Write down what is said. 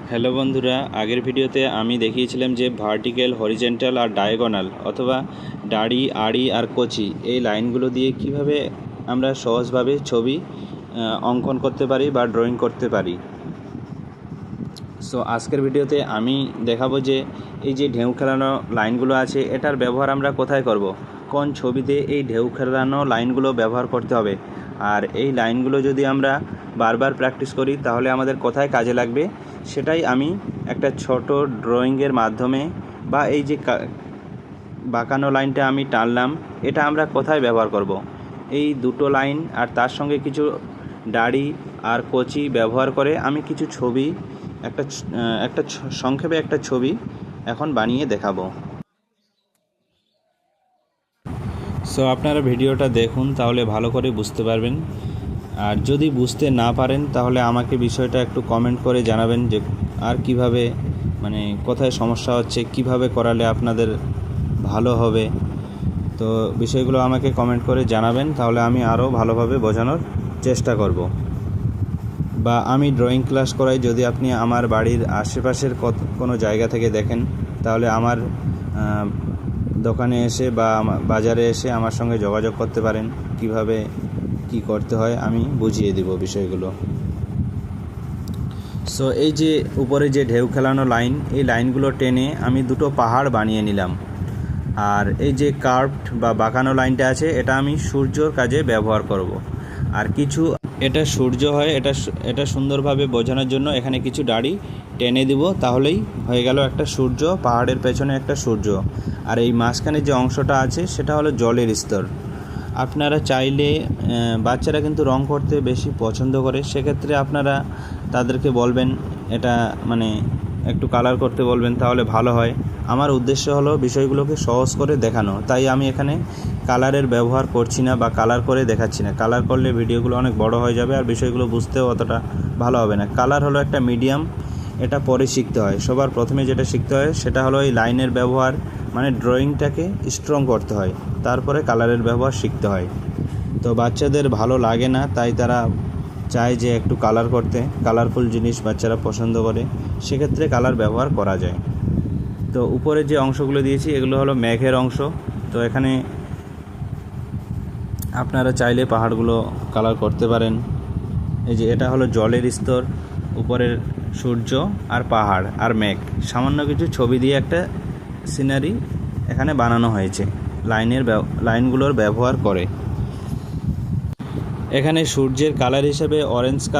Hello বন্ধুরা, আগের ভিডিওতে আমি দেখিয়েছিলাম যে ভার্টিক্যাল, হরিজেন্টাল আর ডায়াগোনাল অথবা দাড়ি, আড়ি আর কচি এই লাইনগুলো দিয়ে কিভাবে আমরা সহজভাবে ছবি অঙ্কন করতে পারি বা ড্রয়িং করতে পারি। সো আজকের ভিডিওতে আমি দেখাবো যে এই যে ঢেউ খেলানো লাইনগুলো আছে এটার ব্যবহার আমরা কোথায় করব, কোন ছবিতে এই ঢেউ খেলানো লাইনগুলো ব্যবহার করতে হবে, আর এই লাইনগুলো যদি আমরা বারবার প্র্যাকটিস করি তাহলে আমাদের কোথায় কাজে লাগবে সেটাই আমি একটা ছোট ড্রয়িংয়ের মাধ্যমে বা এই যে বাঁকানো লাইনটা আমি টানলাম এটা আমরা কোথায় ব্যবহার করব, এই দুটো লাইন আর তার সঙ্গে কিছু দাড়ি আর কচি ব্যবহার করে আমি কিছু ছবি একটা সংক্ষেপে একটা ছবি এখন বানিয়ে দেখাবো। সো আপনারা ভিডিওটা দেখুন, তাহলে ভালো করে বুঝতে পারবেন। আর যদি বুঝতে না পারেন তাহলে আমাকে বিষয়টা একটু কমেন্ট করে জানাবেন যে আর কিভাবে কোথায় সমস্যা হচ্ছে, কিভাবে করালে আপনাদের ভালো হবে। তো বিষয়গুলো আমাকে কমেন্ট করে জানাবেন, তাহলে আমি আরও ভালোভাবে বোঝানোর চেষ্টা করব। বা আমি ড্রয়িং ক্লাস করাই, যদি আপনি আমার বাড়ির আশেপাশের কোনো জায়গা থেকে দেখেন তাহলে আমার দোকানে এসে বা বাজারে এসে আমার সঙ্গে যোগাযোগ করতে পারেন, কিভাবে কি করতে হয় আমি বুঝিয়ে দেব বিষয়গুলো। সো এই যে উপরে যে ঢেউ খেলানো লাইন, এই লাইনগুলো টেনে আমি দুটো পাহাড় বানিয়ে নিলাম। আর এই যে কার্ভড বা বাঁকানো লাইনটা আছে এটা আমি সূর্যর কাজে ব্যবহার করব। আর কিছু এটা সূর্য হয়, এটা সুন্দরভাবে বোঝানোর জন্য এখানে কিছু দাড়ি টেনে দিব, তাহলেই হয়ে গেল একটা সূর্য, পাহাড়ের পেছনে একটা সূর্য। আর এই মাঝখানে যে অংশটা আছে সেটা হলো জলের স্তর। আপনারা চাইলে বাচ্চারা কিন্তু রং করতে বেশি পছন্দ করে, সেক্ষেত্রে আপনারা তাদেরকে বলবেন এটা একটু কালার করতে বলবেন, তাহলে ভালো হয়। আমার উদ্দেশ্য হলো বিষয়গুলোকে সহজ করে দেখানো, তাই আমি এখানে কালারের ব্যবহার করছি না বা কালার করে দেখাচ্ছি না। কালার করলে ভিডিওগুলো অনেক বড় হয়ে যাবে আর বিষয়গুলো বুঝতেও অতটা ভালো হবে না। কালার হলো একটা মিডিয়াম, এটা পরে শিখতে হয়। সবার প্রথমে যেটা শিখতে হয় সেটা হলো এই লাইনের ব্যবহার, ড্রয়িংটাকে স্ট্রং করতে হয়, তারপরে কালারের ব্যবহার শিখতে হয়। তো বাচ্চাদের ভালো লাগে না, তাই তারা চায় যে একটু কালার করতে, কালারফুল জিনিস বাচ্চারা পছন্দ করে, সেক্ষেত্রে কালার ব্যবহার করা যায়। তো উপরে যে অংশগুলো দিয়েছি এগুলো হলো মেঘের অংশ। তো এখানে আপনারা চাইলে পাহাড়গুলো কালার করতে পারেন। এই যে এটা হলো জলের স্তর, উপরের সূর্য আর পাহাড় আর মেঘ, সামান্য কিছু ছবি দিয়ে একটা সিনারি এখানে বানানো হয়েছে লাইনগুলোর ব্যবহার করে। এখানে সূর্যের কালার হিসেবে অরেঞ্জ কালার